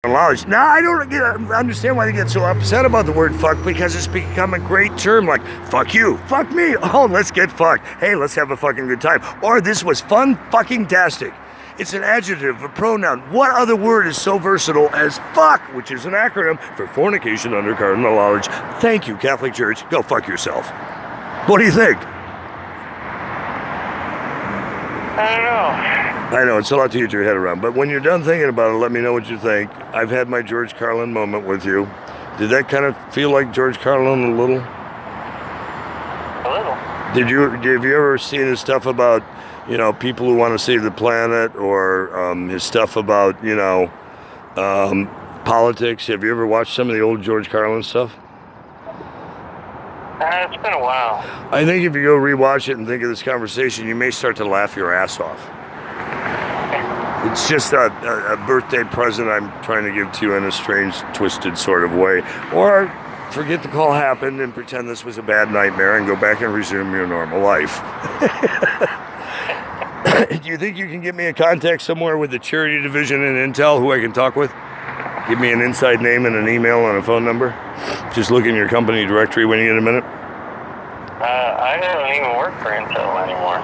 Knowledge. Now, I don't understand why they get so upset about the word fuck, because it's become a great term, like, fuck you, fuck me, oh, let's get fucked, hey, let's have a fucking good time, or this was fun fucking tastic. It's an adjective, a pronoun. What other word is so versatile as fuck, which is an acronym for fornication under cardinal knowledge? Thank you, Catholic Church. Go fuck yourself. What do you think? I don't know. I know, it's a lot to get your head around, but when you're done thinking about it, let me know what you think. I've had my George Carlin moment with you. Did that kind of feel like George Carlin a little? A little. Have you ever seen his stuff about, people who want to save the planet, or his stuff about, politics? Have you ever watched some of the old George Carlin stuff? It's been a while. I think if you go rewatch it and think of this conversation, you may start to laugh your ass off. It's just a birthday present I'm trying to give to you in a strange, twisted sort of way. Or forget the call happened and pretend this was a bad nightmare and go back and resume your normal life. Do you think you can get me a contact somewhere with the charity division in Intel who I can talk with? Give me an inside name and an email and a phone number. Just look in your company directory when you get a minute. I don't even work for Intel anymore.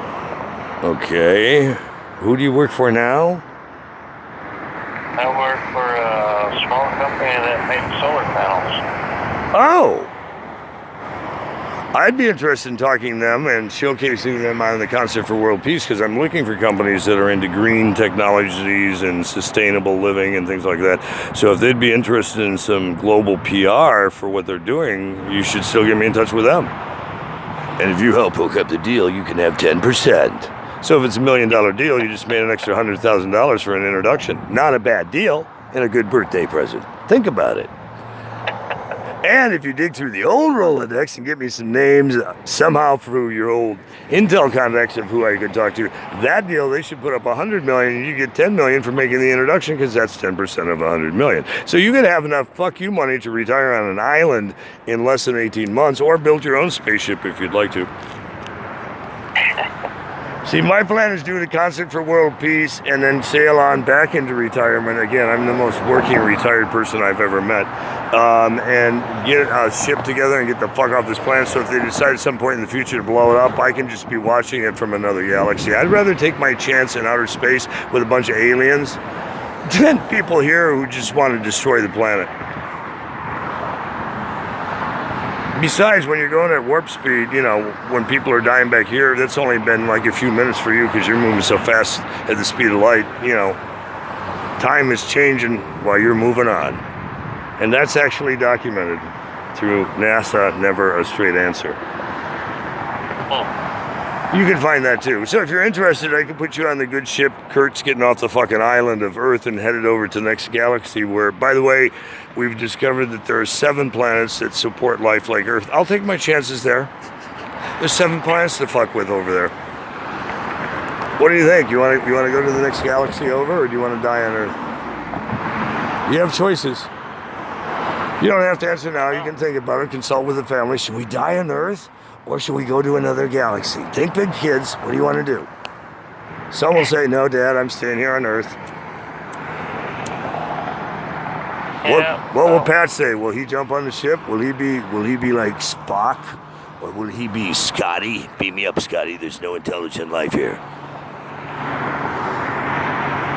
Okay. Who do you work for now? I work for a small company that makes solar panels. Oh! I'd be interested in talking to them and showcasing them on the Concert for World Peace, because I'm looking for companies that are into green technologies and sustainable living and things like that. So if they'd be interested in some global PR for what they're doing, you should still get me in touch with them. And if you help hook up the deal, you can have 10%. So if it's $1 million deal, you just made an extra $100,000 for an introduction. Not a bad deal, and a good birthday present. Think about it. And if you dig through the old Rolodex and get me some names somehow through your old Intel contacts of who I could talk to, that deal, they should put up $100 million, and you get $10 million for making the introduction, because that's 10% of $100 million. So you could have enough fuck you money to retire on an island in less than 18 months, or build your own spaceship if you'd like to. See, my plan is do the Concert for World Peace and then sail on back into retirement. Again, I'm the most working retired person I've ever met. And get a ship together and get the fuck off this planet. So if they decide at some point in the future to blow it up, I can just be watching it from another galaxy. I'd rather take my chance in outer space with a bunch of aliens than people here who just want to destroy the planet. Besides, when you're going at warp speed, when people are dying back here, that's only been like a few minutes for you, because you're moving so fast at the speed of light. Time is changing while you're moving on. And that's actually documented through NASA, Never a Straight Answer. You can find that too. So if you're interested, I can put you on the good ship. Kurt's getting off the fucking island of Earth and headed over to the next galaxy, where, by the way, we've discovered that there are 7 planets that support life like Earth. I'll take my chances there. There's 7 planets to fuck with over there. What do you think? You want to go to the next galaxy over, or do you want to die on Earth? You have choices. You don't have to answer now. You can think about it. Consult with the family. Should we die on Earth, or should we go to another galaxy? Think big, kids. What do you want to do? Some will say, no, Dad, I'm staying here on Earth. What will Pat say? Will he jump on the ship? Will he be like Spock? Or will he be Scotty? Beam me up, Scotty. There's no intelligent life here.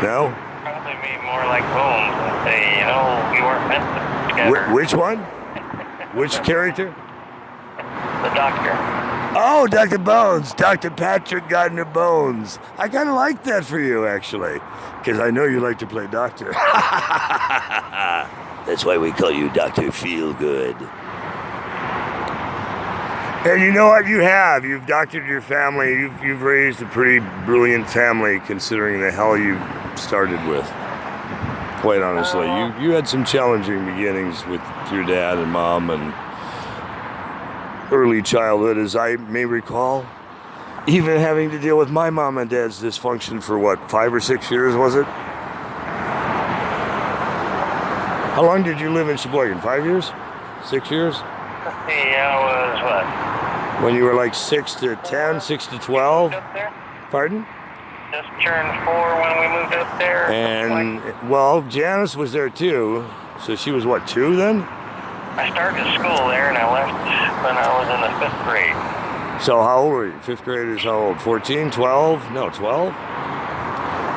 No? Probably be more like Bones and say, we weren't meant to be together. Which one? Which character? The Doctor. Oh, Dr. Bones. Dr. Patrick Gardner Bones. I kind of like that for you, actually, because I know you like to play doctor. That's why we call you Dr. Feelgood. And you know what you have? You've doctored your family. You've raised a pretty brilliant family, considering the hell you started with. Quite honestly, you had some challenging beginnings with your dad and mom and early childhood, as I may recall. Even having to deal with my mom and dad's dysfunction for 5 or 6 years, was it? How long did you live in Sheboygan? 5 years? 6 years? Yeah, it was what? When you were like 6 to 10, 6 to 12? Up there? Pardon? just turned 4 when we moved up there. And, well, Janice was there too. So she was what, 2 then? I started school there and I left when I was in the 5th grade. So how old were you? 5th grade is how old? 14, 12? No, 12?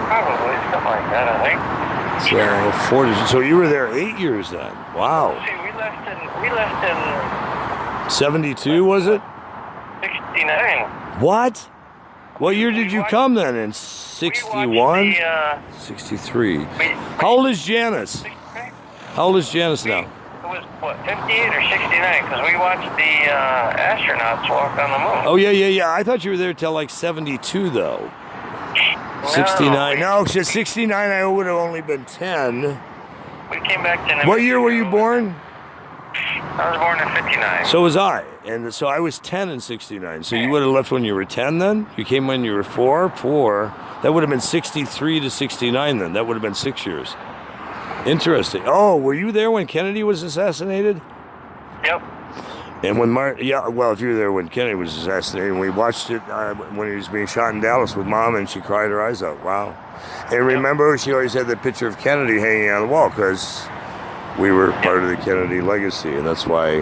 Probably something like that, I think. So 40. So you were there 8 years then. Wow. See, we left in 72 was it? 69. What? What year did you come then? In We 61? watched 63. How old is Janice? How old is Janice now? It was, what, 58 or 69? Because we watched the astronauts walk on the moon. Oh, yeah. I thought you were there till like 72 though. 69. No, 69 I would have only been 10. We came back to New What year were you Mexico. born? I was born in 59. So was I. And so I was 10 in 69. So you would have left when you were 10 then? You came when you were 4? 4. That would have been 63 to 69 then. That would have been 6 years. Interesting. Oh, were you there when Kennedy was assassinated? Yep. And when well, if you were there when Kennedy was assassinated, we watched it when he was being shot in Dallas with Mom, and she cried her eyes out. Wow. And remember, she always had the picture of Kennedy hanging on the wall because we were part of the Kennedy legacy, and that's why.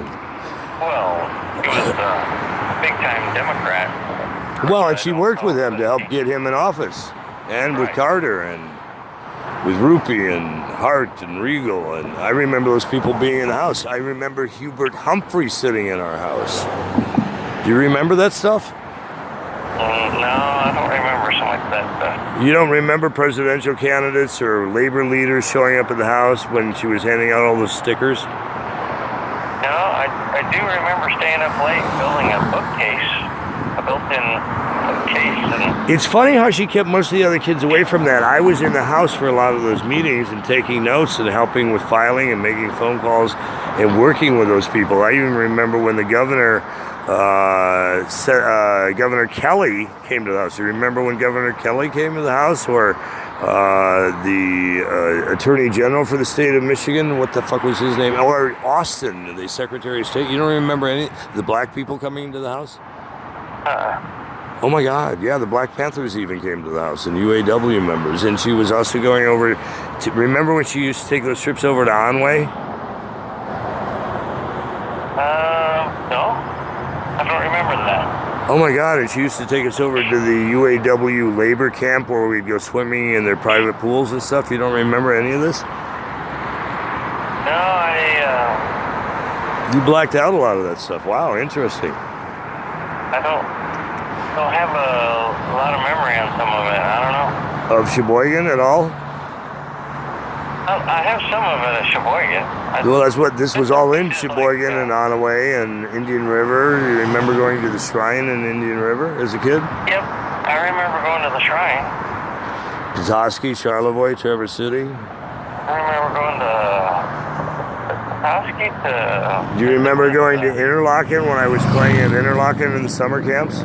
Well, he was a big-time Democrat. Well, and she worked with him to help get him in office, and with Carter, and with Rupi, and Hart, and Regal, and I remember those people being in the house. I remember Hubert Humphrey sitting in our house. Do you remember that stuff? No, I don't remember some like that stuff. You don't remember presidential candidates or labor leaders showing up at the house when she was handing out all those stickers? No, I do remember staying up late building a bookcase, a built-in bookcase. And It's funny how she kept most of the other kids away from that. I was in the house for a lot of those meetings and taking notes and helping with filing and making phone calls and working with those people. I even remember when the governor, Governor Kelly came to the house. You remember when Governor Kelly came to the house, or the Attorney General for the state of Michigan? What the fuck was his name? Or Austin, the Secretary of State. You don't remember any the black people coming into the house? Oh my God, yeah, the Black Panthers even came to the house, and UAW members. And she was also going over to, remember when she used to take those trips over to Onway? no, I don't remember that. Oh my God, and she used to take us over to the UAW labor camp where we'd go swimming in their private pools and stuff. You don't remember any of this? No, You blacked out a lot of that stuff. Wow, interesting. I don't have a lot of memory on some of it. I don't know. Of Sheboygan at all? I have some of it at Sheboygan. Well, that's what this was all in Sheboygan and Onaway and Indian River. You remember going to the shrine in Indian River as a kid? Yep, I remember going to the shrine. Petoskey, Charlevoix, Traverse City. I remember going to Petoskey to. Do you remember going to Interlochen when I was playing at Interlochen in the summer camps?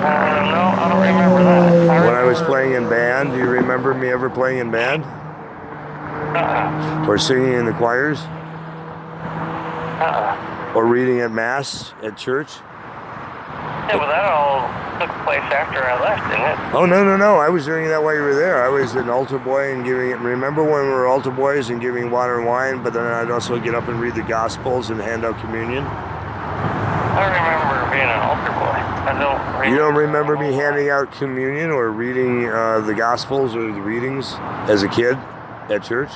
No, I don't remember that. When I was playing in band, do you remember me ever playing in band? Or singing in the choirs? Or reading at Mass at church? Yeah, but that all took place after I left, didn't it? Oh, no. I was doing that while you were there. I was an altar boy and giving it. Remember when we were altar boys and giving water and wine, but then I'd also get up and read the Gospels and hand out communion? I remember being an altar boy. I don't remember. You don't remember me handing out communion or reading the Gospels or the readings as a kid at church?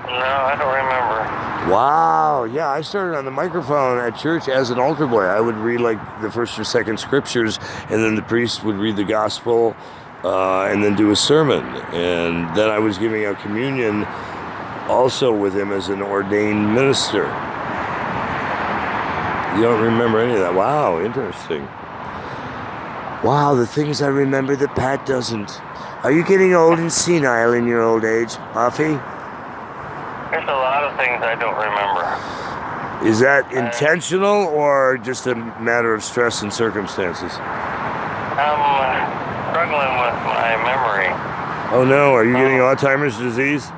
No, I don't remember. Wow, yeah, I started on the microphone at church as an altar boy. I would read like the first or second scriptures, and then the priest would read the gospel and then do a sermon. And then I was giving out communion also with him as an ordained minister. You don't remember any of that? Wow, interesting. Wow, the things I remember that Pat doesn't. Are you getting old and senile in your old age, Buffy? There's a lot of things I don't remember. Is that intentional or just a matter of stress and circumstances? I'm struggling with my memory. Oh no, are you getting Alzheimer's disease?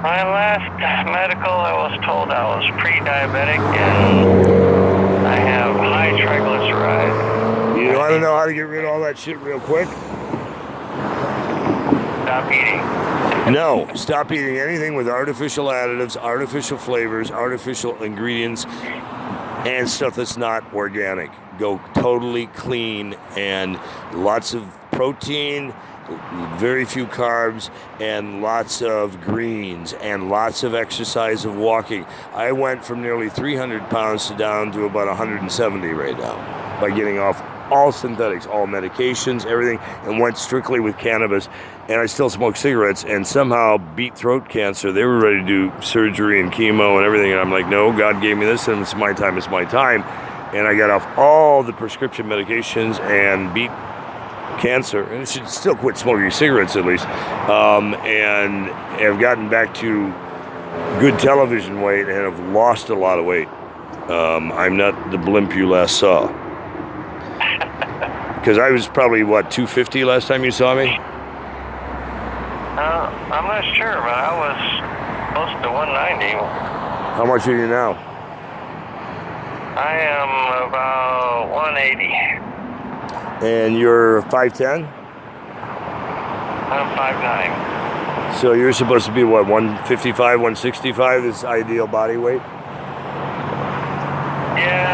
My last medical, I was told I was pre-diabetic and I have high triglycerides. You You want to know how to get rid of all that shit real quick? Stop eating. No, stop eating anything with artificial additives, artificial flavors, artificial ingredients, and stuff that's not organic. Go totally clean and lots of protein, very few carbs, and lots of greens, and lots of exercise of walking. I went from nearly 300 pounds to down to about 170 right now by getting off all synthetics, all medications, everything, and went strictly with cannabis. And I still smoke cigarettes and somehow beat throat cancer. They were ready to do surgery and chemo and everything. And I'm like, no, God gave me this and it's my time, it's my time. And I got off all the prescription medications and beat cancer. And I should still quit smoking cigarettes at least. And have gotten back to good television weight and have lost a lot of weight. I'm not the blimp you last saw. Because I was probably, 250 last time you saw me? I'm not sure, but I was close to 190. How much are you now? I am about 180. And you're 5'10"? I'm 5'9". So you're supposed to be, 155, 165 is ideal body weight? Yeah.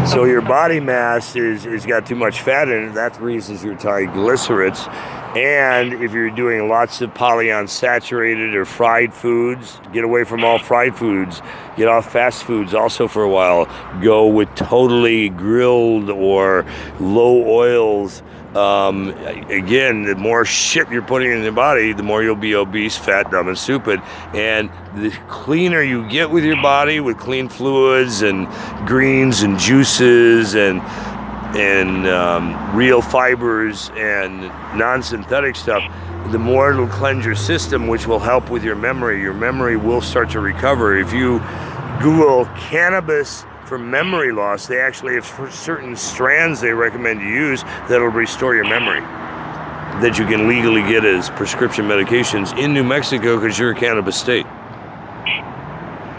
So your body mass is got too much fat in it. That's the reasons you're triglycerides. And if you're doing lots of polyunsaturated or fried foods, get away from all fried foods. Get off fast foods also for a while. Go with totally grilled or low oils. Again, the more shit you're putting in your body, the more you'll be obese, fat, dumb, and stupid. And the cleaner you get with your body, with clean fluids and greens and juices and real fibers and non-synthetic stuff, the more it'll cleanse your system, which will help with your memory. Your memory will start to recover. If you Google cannabis for memory loss, they actually have certain strands they recommend you use that'll restore your memory, that you can legally get as prescription medications in New Mexico because you're a cannabis state.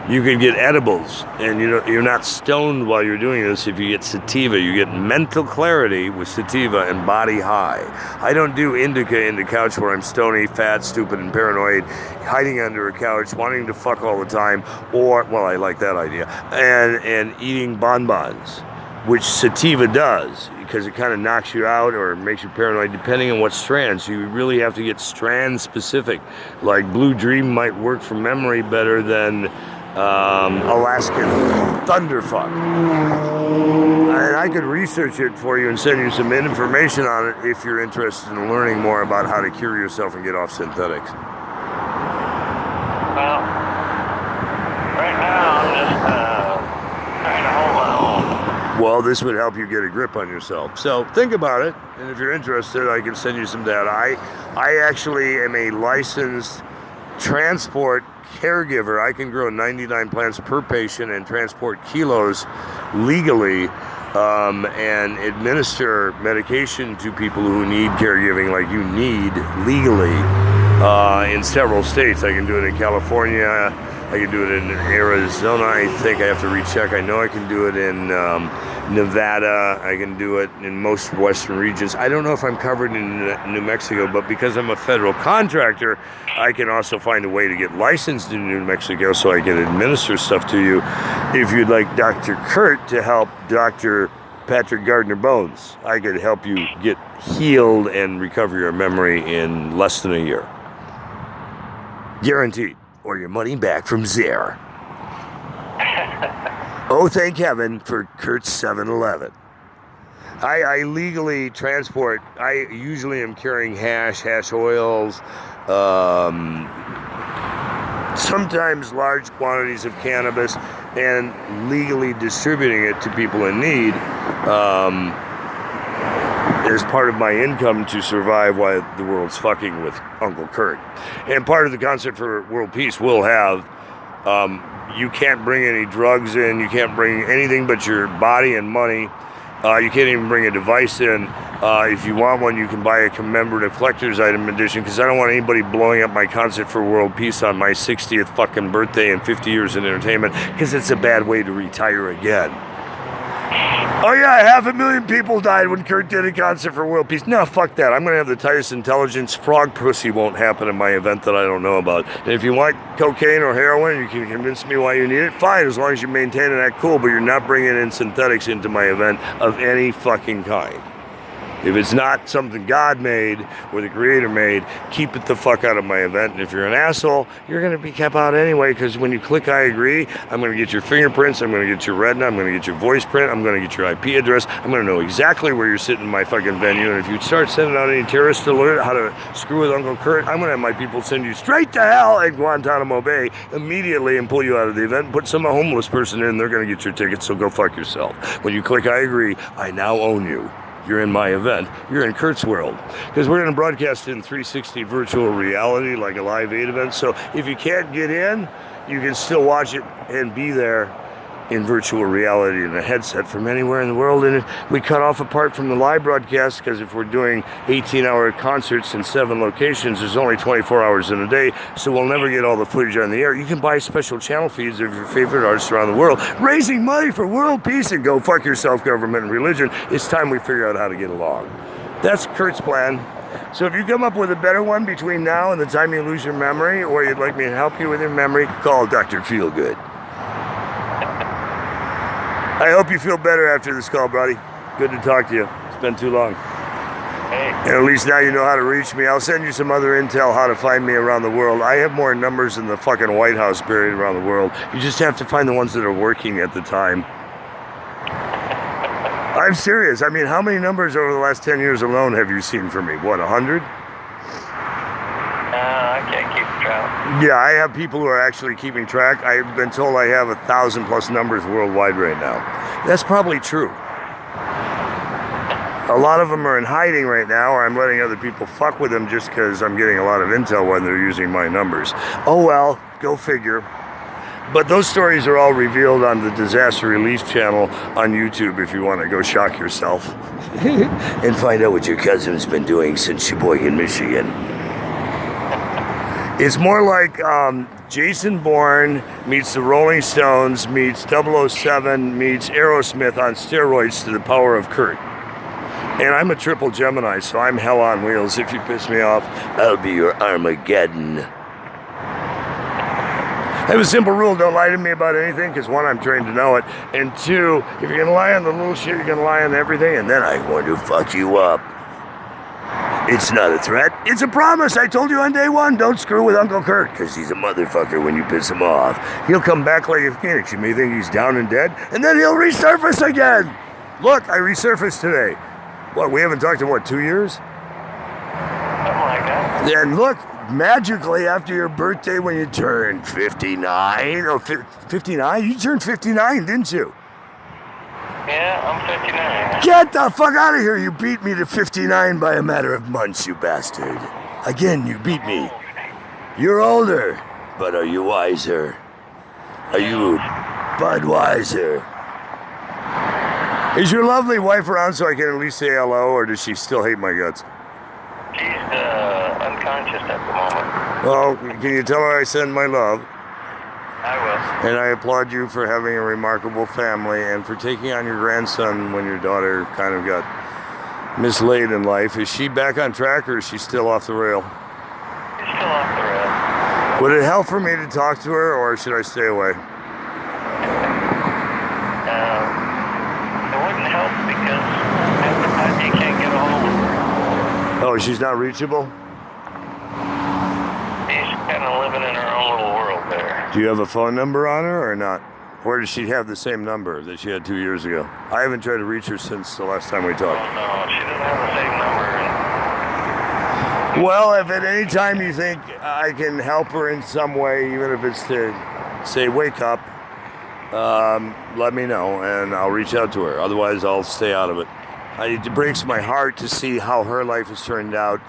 You can get edibles, and you're not stoned while you're doing this if you get sativa. You get mental clarity with sativa and body high. I don't do indica in the couch where I'm stony, fat, stupid, and paranoid, hiding under a couch, wanting to fuck all the time, or, I like that idea, and eating bonbons, which sativa does, because it kind of knocks you out or makes you paranoid depending on what strand. So you really have to get strand specific. Like Blue Dream might work for memory better than Alaskan Thunderfuck. And I could research it for you and send you some information on it if you're interested in learning more about how to cure yourself and get off synthetics. Well, right now I'm just trying to hold my own. Well, this would help you get a grip on yourself. So think about it, and if you're interested, I can send you some data. I actually am a licensed transport caregiver. I can grow 99 plants per patient and transport kilos legally, and administer medication to people who need caregiving like you need legally in several states. I can do it in California. I can do it in Arizona. I think I have to recheck. I know I can do it in Nevada. I can do it in most western regions. I don't know if I'm covered in New Mexico, but because I'm a federal contractor, I can also find a way to get licensed in New Mexico so I can administer stuff to you. If you'd like Dr. Kurt to help Dr. Patrick Gardner Bones, I could help you get healed and recover your memory in less than a year. Guaranteed. Or your money back from Zare. Oh, thank heaven for Kurt's 7-Eleven. I legally transport. I usually am carrying hash oils, sometimes large quantities of cannabis, and legally distributing it to people in need as part of my income to survive while the world's fucking with Uncle Kurt. And part of the Concert for World Peace will have, you can't bring any drugs in, you can't bring anything but your body and money. You can't even bring a device in. If you want one, you can buy a commemorative collector's item edition, because I don't want anybody blowing up my Concert for World Peace on my 60th fucking birthday and 50 years in entertainment, because it's a bad way to retire again. Oh yeah, 500,000 people died when Kurt did a concert for world peace. No, fuck that. I'm going to have the tightest intelligence. Frog pussy won't happen in my event that I don't know about. And if you want cocaine or heroin, you can convince me why you need it. Fine, as long as you maintain and act cool, but you're not bringing in synthetics into my event of any fucking kind. If it's not something God made or the Creator made, keep it the fuck out of my event. And if you're an asshole, you're going to be kept out anyway, because when you click I agree, I'm going to get your fingerprints, I'm going to get your retina, I'm going to get your voice print, I'm going to get your IP address, I'm going to know exactly where you're sitting in my fucking venue. And if you start sending out any terrorist alert how to screw with Uncle Kurt, I'm going to have my people send you straight to hell at Guantanamo Bay immediately and pull you out of the event and put some homeless person in. They're going to get your tickets, so go fuck yourself. When you click I agree, I now own you. You're in my event. You're in Kurt's world. Because we're going to broadcast in 360 virtual reality like a Live 8 event. So if you can't get in, you can still watch it and be there in virtual reality in a headset from anywhere in the world. And we cut off apart from the live broadcast because if we're doing 18-hour concerts in 7 locations, there's only 24 hours in a day, so we'll never get all the footage on the air. You can buy special channel feeds of your favorite artists around the world, raising money for world peace, and go fuck yourself, government and religion. It's time we figure out how to get along. That's Kurt's plan. So if you come up with a better one between now and the time you lose your memory, or you'd like me to help you with your memory, call Dr. Feelgood. I hope you feel better after this call, buddy. Good to talk to you. It's been too long. Hey. And at least now you know how to reach me. I'll send you some other intel how to find me around the world. I have more numbers than the fucking White House buried around the world. You just have to find the ones that are working at the time. I'm serious. I mean, how many numbers over the last 10 years alone have you seen from me? What, 100? I can't keep track. Yeah, I have people who are actually keeping track. I've been told I have 1,000 plus numbers worldwide right now. That's probably true. A lot of them are in hiding right now, or I'm letting other people fuck with them just because I'm getting a lot of intel when they're using my numbers. Oh well, go figure. But those stories are all revealed on the Disaster Relief channel on YouTube if you want to go shock yourself and find out what your cousin's been doing since Sheboygan, Michigan. It's more like Jason Bourne meets the Rolling Stones meets 007 meets Aerosmith on steroids to the power of Kurt. And I'm a triple Gemini, so I'm hell on wheels. If you piss me off, I'll be your Armageddon. I have a simple rule: don't lie to me about anything, because 1, I'm trained to know it, and 2, if you're going to lie on the little shit, you're going to lie on everything, and then I'm going to fuck you up. It's not a threat. It's a promise. I told you on day 1, don't screw with Uncle Kurt, because he's a motherfucker when you piss him off. He'll come back like a phoenix. You may think he's down and dead, and then he'll resurface again. Look, I resurfaced today. What, we haven't talked in, 2 years? Something like that. And look, magically after your birthday when you turned 59, or 59? You turned 59, didn't you? Yeah, I'm 59. Get the fuck out of here. You beat me to 59 by a matter of months, you bastard. Again, you beat me. You're older, but are you wiser? Are you Budweiser? Is your lovely wife around so I can at least say hello, or does she still hate my guts? She's unconscious at the moment. Well, can you tell her I send my love? I will. And I applaud you for having a remarkable family and for taking on your grandson when your daughter kind of got mislaid in life. Is she back on track, or is she still off the rail? She's still off the rail. Would it help for me to talk to her, or should I stay away? It wouldn't help because half the time you can't get a hold of her. Oh, she's not reachable? She's kind of living in her own little world there. Do you have a phone number on her or not? Or does she have the same number that she had 2 years ago? I haven't tried to reach her since the last time we talked. Oh, no, she doesn't have the same number. Well, if at any time you think I can help her in some way, even if it's to say wake up, let me know and I'll reach out to her. Otherwise, I'll stay out of it. It breaks my heart to see how her life has turned out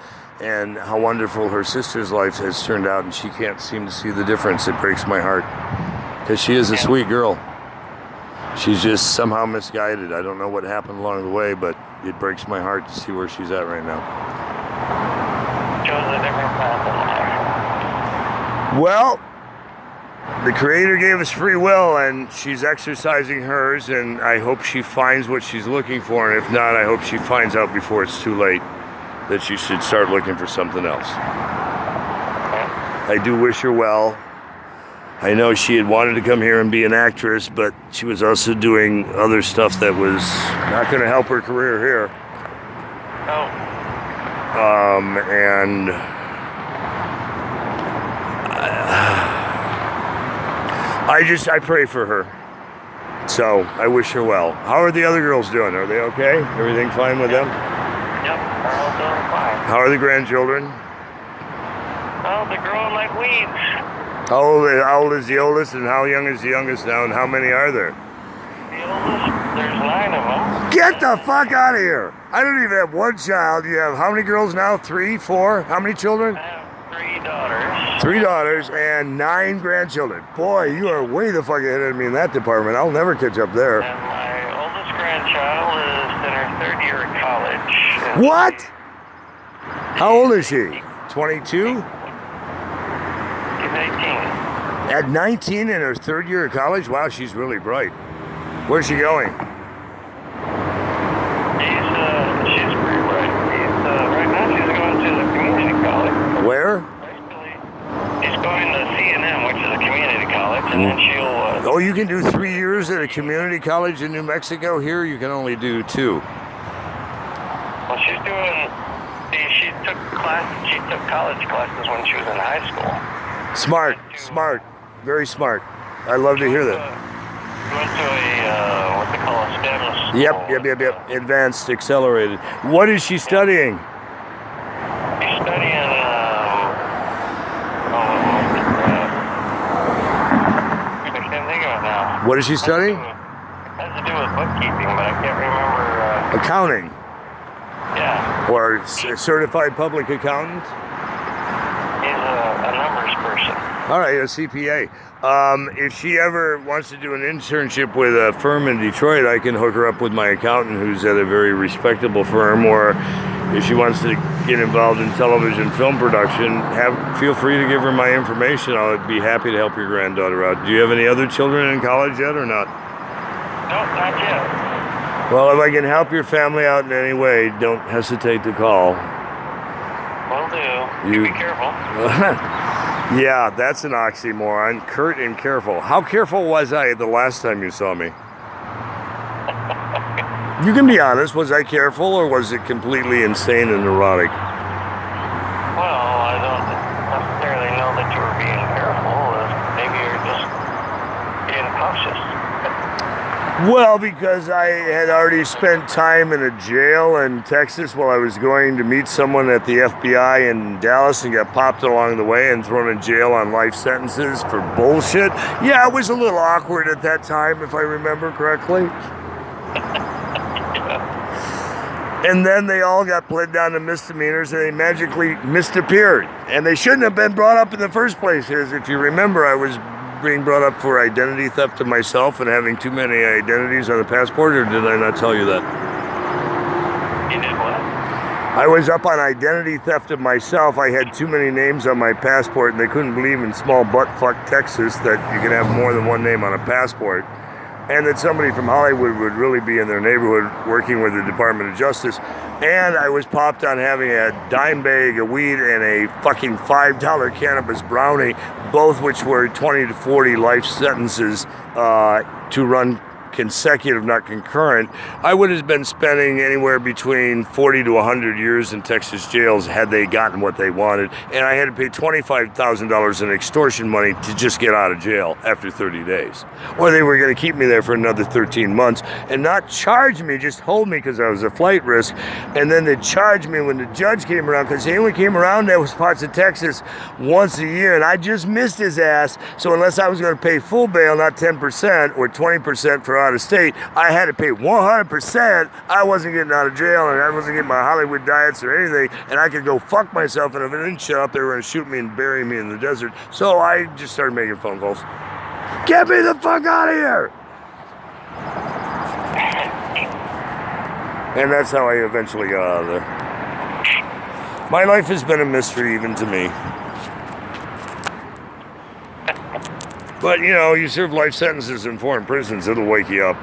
and how wonderful her sister's life has turned out, and she can't seem to see the difference. It breaks my heart because she is a sweet girl. She's just somehow misguided. I don't know what happened along the way, but it breaks my heart to see where she's at right now. Chose a different path in life. Well, the Creator gave us free will, and she's exercising hers, and I hope she finds what she's looking for, and if not, I hope she finds out before it's too late that she should start looking for something else. I do wish her well. I know she had wanted to come here and be an actress, but she was also doing other stuff that was not going to help her career here. Oh. And I pray for her. So I wish her well. How are the other girls doing? Are they okay? Everything fine with them? Yep, they're all doing fine. How are the grandchildren? Oh, they're growing like weeds. How old is the oldest, and how young is the youngest now, and how many are there? The oldest, there's 9 of them. Get the fuck out of here! I don't even have one child. You have how many girls now? 3, 4? How many children? I have 3 daughters. 3 daughters and 9 grandchildren. Boy, you are way the fuck ahead of me in that department. I'll never catch up there. And my oldest grandchild is in her 3rd year of college. What? How old is she? 22? She's 18. At 19 in her 3rd year of college? Wow, she's really bright. Where's she going? She's pretty bright. Right now she's going to the community college. Where? She's going to C&M, which is a community college, and then she'll... Oh, you can do 3 years at a community college in New Mexico? Here, you can only do 2. Well, she's doing... She took college classes when she was in high school. Smart. Very smart. I love to hear that. Went to what they call a STEM school. Yep. Advanced, accelerated. What is she studying? She's studying, I can't think of it now. What is she studying? It has to do with bookkeeping, but I can't remember. Accounting. Yeah. Or certified public accountant? He's a numbers person. All right, a CPA. If she ever wants to do an internship with a firm in Detroit, I can hook her up with my accountant who's at a very respectable firm, or if she wants to get involved in television film production, feel free to give her my information. I'll be happy to help your granddaughter out. Do you have any other children in college yet or not? No, not yet. Well, if I can help your family out in any way, don't hesitate to call. Will do. You be careful. Yeah, that's an oxymoron. Curt and careful. How careful was I the last time you saw me? You can be honest. Was I careful, or was it completely insane and neurotic? Well, I don't necessarily know that you were being careful. Maybe you're just being cautious. Well, because I had already spent time in a jail in Texas while I was going to meet someone at the FBI in Dallas and got popped along the way and thrown in jail on life sentences for bullshit. Yeah, it was a little awkward at that time, if I remember correctly. And then they all got pled down to misdemeanors and they magically disappeared. And they shouldn't have been brought up in the first place. Because if you remember, I was being brought up for identity theft of myself and having too many identities on the passport, or did I not tell you that? You did what? I was up on identity theft of myself. I had too many names on my passport, and they couldn't believe in small butt-fuck Texas that you can have more than one name on a passport. And that somebody from Hollywood would really be in their neighborhood working with the Department of Justice. And I was popped on having a dime bag of weed and a fucking $5 cannabis brownie, both which were 20 to 40 life sentences to run consecutive, not concurrent. I would have been spending anywhere between 40 to 100 years in Texas jails had they gotten what they wanted. And I had to pay $25,000 in extortion money to just get out of jail after 30 days. Or they were going to keep me there for another 13 months and not charge me, just hold me because I was a flight risk. And then they'd charge me when the judge came around, because he only came around those parts of Texas once a year, and I just missed his ass. So unless I was going to pay full bail, not 10% or 20% for out of state, I had to pay 100%. I wasn't getting out of jail, and I wasn't getting my Hollywood diets or anything, and I could go fuck myself, and if I didn't shut up, they were going to shoot me and bury me in the desert. So I just started making phone calls. Get me the fuck out of here! And that's how I eventually got out of there. My life has been a mystery even to me. But, you know, you serve life sentences in foreign prisons, it'll wake you up.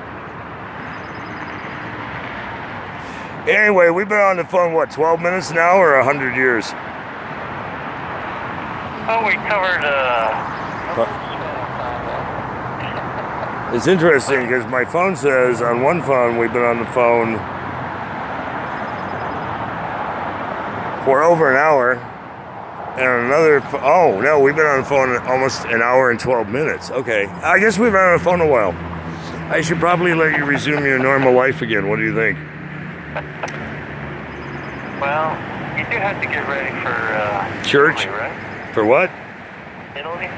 Anyway, we've been on the phone, what, 12 minutes now or 100 years? Oh, we covered, It's interesting because my phone says on one phone we've been on the phone for over an hour, and on another, oh no, we've been on the phone almost an hour and 12 minutes. Okay, I guess we've been on the phone a while. I should probably let you resume your normal life again. What do you think? well, you do have to get ready for, Church? Italy, right? For what? Italy?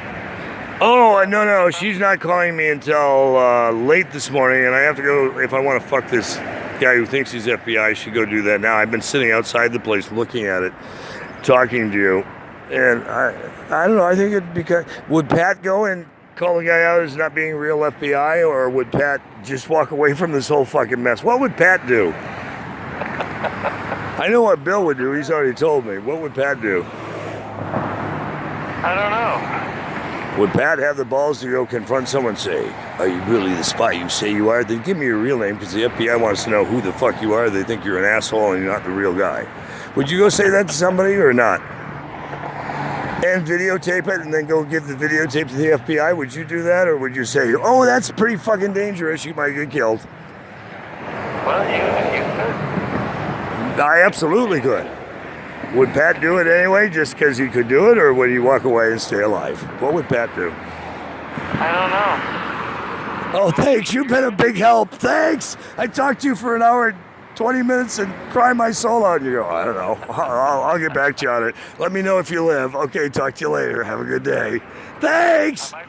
Oh, no, she's not calling me until late this morning, and I have to go, if I want to fuck this guy who thinks he's FBI, I should go do that now. I've been sitting outside the place looking at it, talking to you, and I don't know, I think it'd be kind, would Pat go and call the guy out as not being real FBI, or would Pat just walk away from this whole fucking mess? What would Pat do? I know what Bill would do, he's already told me. What would Pat do? I don't know. Would Pat have the balls to go confront someone and say, are you really the spy you say you are? Then give me your real name, because the FBI wants to know who the fuck you are. They think you're an asshole and you're not the real guy. Would you go say that to somebody or not? And videotape it and then go give the videotape to the FBI? Would you do that, or would you say, oh, that's pretty fucking dangerous, you might get killed? Well, you could. I absolutely could. Would Pat do it anyway, just because he could do it, or would he walk away and stay alive? What would Pat do? I don't know. Oh, thanks. You've been a big help. Thanks. I talked to you for an hour and 20 minutes and cry my soul out. And you go, I don't know. I'll get back to you on it. Let me know if you live. Okay, talk to you later. Have a good day. Thanks. I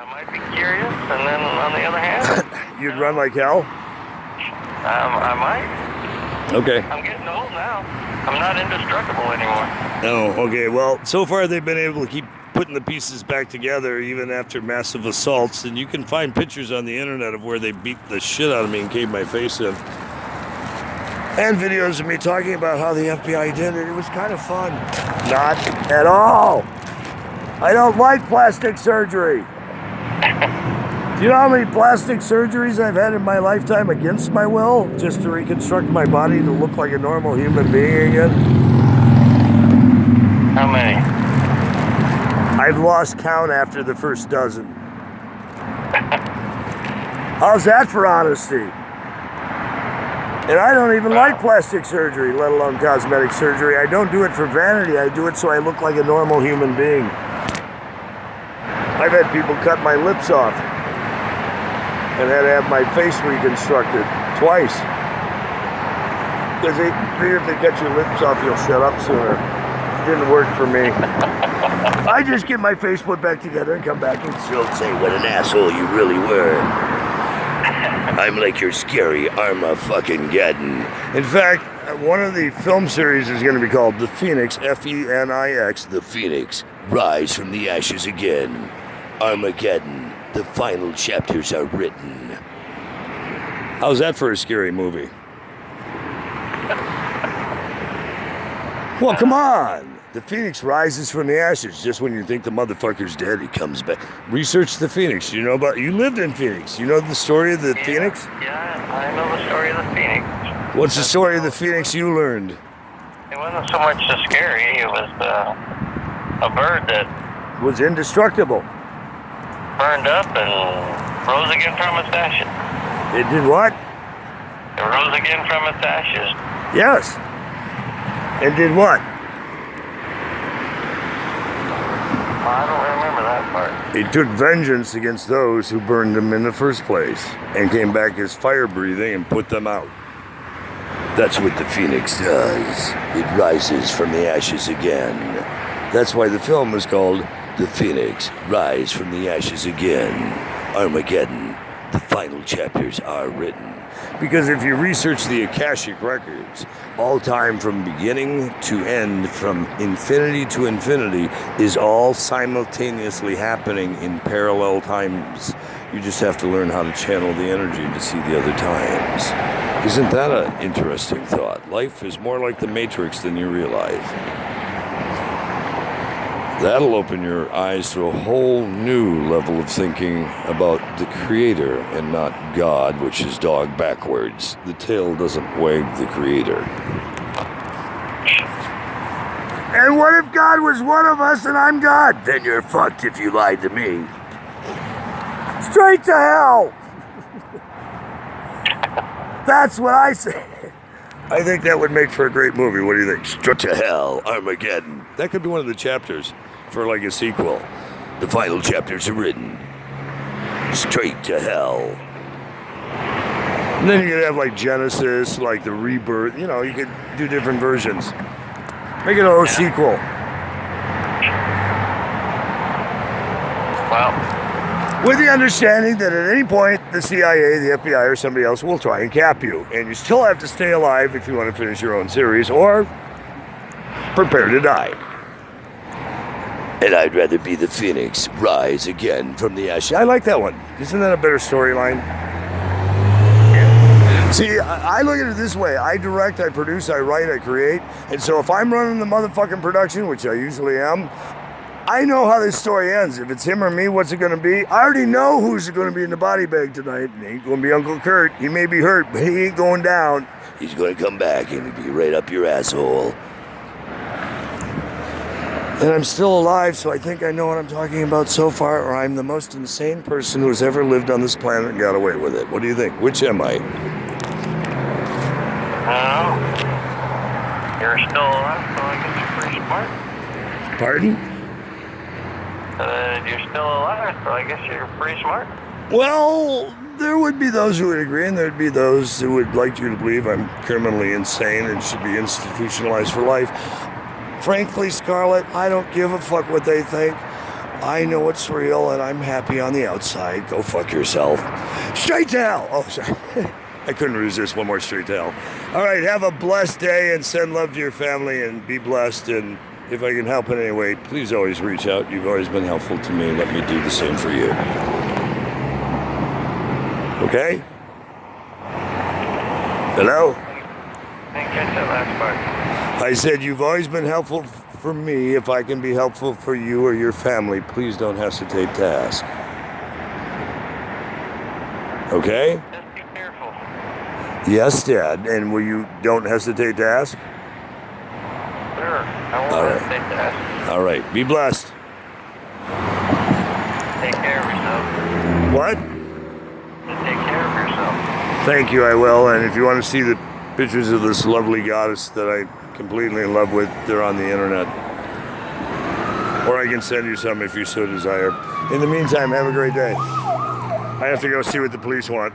might be curious, and then on the other hand, You'd run like hell? I might. Okay. I'm getting old now. I'm not indestructible anymore. Oh, okay. Well, so far they've been able to keep putting the pieces back together even after massive assaults, and you can find pictures on the internet of where they beat the shit out of me and caved my face in. And videos of me talking about how the FBI did it. It was kind of fun. Not at all. I don't like plastic surgery. Do you know how many plastic surgeries I've had in my lifetime against my will, just to reconstruct my body to look like a normal human being again? How many? I've lost count after the first dozen. How's that for honesty? And I don't even like plastic surgery, let alone cosmetic surgery. I don't do it for vanity. I do it so I look like a normal human being. I've had people cut my lips off and had to have my face reconstructed twice. Because they figure if they cut your lips off, you'll shut up sooner. It didn't work for me. I just get my face put back together and come back and still say, what an asshole you really were. I'm like your scary Armafucking-geddon. In fact, one of the film series is going to be called The Phoenix, F-E-N-I-X, The Phoenix, Rise from the Ashes Again. Armageddon. The final chapters are written. How's that for a scary movie? Well, come on. The Phoenix rises from the ashes. Just when you think the motherfucker's dead, he comes back. Research the Phoenix. You know about? You lived in Phoenix. You know the story of the Phoenix? Yeah, I know the story of the Phoenix. What's the story of the Phoenix you learned? It wasn't so much so scary. It was a bird that Was indestructible. burned up and rose again from its ashes. It did what? It rose again from its ashes. Yes. And did what? I don't remember that part. He took vengeance against those who burned him in the first place and came back as fire breathing and put them out. That's what the Phoenix does. It rises from the ashes again. That's why the film is called The Phoenix, Rise from the Ashes Again. Armageddon. The final chapters are written. Because if you research the Akashic Records, all time from beginning to end, from infinity to infinity, is all simultaneously happening in parallel times. You just have to learn how to channel the energy to see the other times. Isn't that an interesting thought? Life is more like the Matrix than you realize. That'll open your eyes to a whole new level of thinking about the creator and not God, which is dog backwards. The tail doesn't wag the creator. And what if God was one of us and I'm God? Then you're fucked if you lied to me. Straight to hell! That's what I say. I think that would make for a great movie. What do you think? Straight to hell, Armageddon. That could be one of the chapters for like a sequel. The final chapters are written. Straight to hell. And then you could have like Genesis, like the rebirth. You know, you could do different versions. Make it a whole sequel. Well, With the understanding that at any point the CIA, the FBI, or somebody else will try and cap you. And you still have to stay alive if you want to finish your own series, or prepare to die. And I'd rather be the phoenix, rise again from the ashes. I like that one. Isn't that a better storyline? See, I look at it this way. I direct, I produce, I write, I create. And so if I'm running the motherfucking production, which I usually am, I know how this story ends. If it's him or me, what's it going to be? I already know who's going to be in the body bag tonight. It ain't going to be Uncle Kurt. He may be hurt, but he ain't going down. He's going to come back and he'll be right up your asshole. And I'm still alive, so I think I know what I'm talking about so far, or I'm the most insane person who has ever lived on this planet and got away with it. What do you think? Which am I? you're still alive, so I guess you're pretty smart. Pardon? You're still alive, so I guess you're pretty smart. Well, there would be those who would agree, and there'd be those who would like you to believe I'm criminally insane and should be institutionalized for life. Frankly, Scarlett, I don't give a fuck what they think. I know it's real, and I'm happy on the outside. Go fuck yourself. Straight to hell. Oh, sorry. I couldn't resist one more straight to hell. All right, have a blessed day, and send love to your family, and be blessed. And if I can help in any way, please always reach out. You've always been helpful to me. Let me do the same for you. Okay? Hello? Didn't catch that last part. I said you've always been helpful for me. If I can be helpful for you or your family, please don't hesitate to ask. Okay? Just be careful. Yes, Dad. And will you don't hesitate to ask? Sure. I won't All right. hesitate to ask. All right. Be blessed. Take care of yourself. What? Just take care of yourself. Thank you, I will. And if you want to see the pictures of this lovely goddess that I'm completely in love with, they're on the internet. Or I can send you some if you so desire. In the meantime, have a great day. I have to go see what the police want.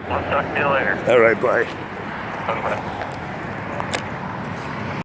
I'll talk to you later. All right, bye. Bye-bye.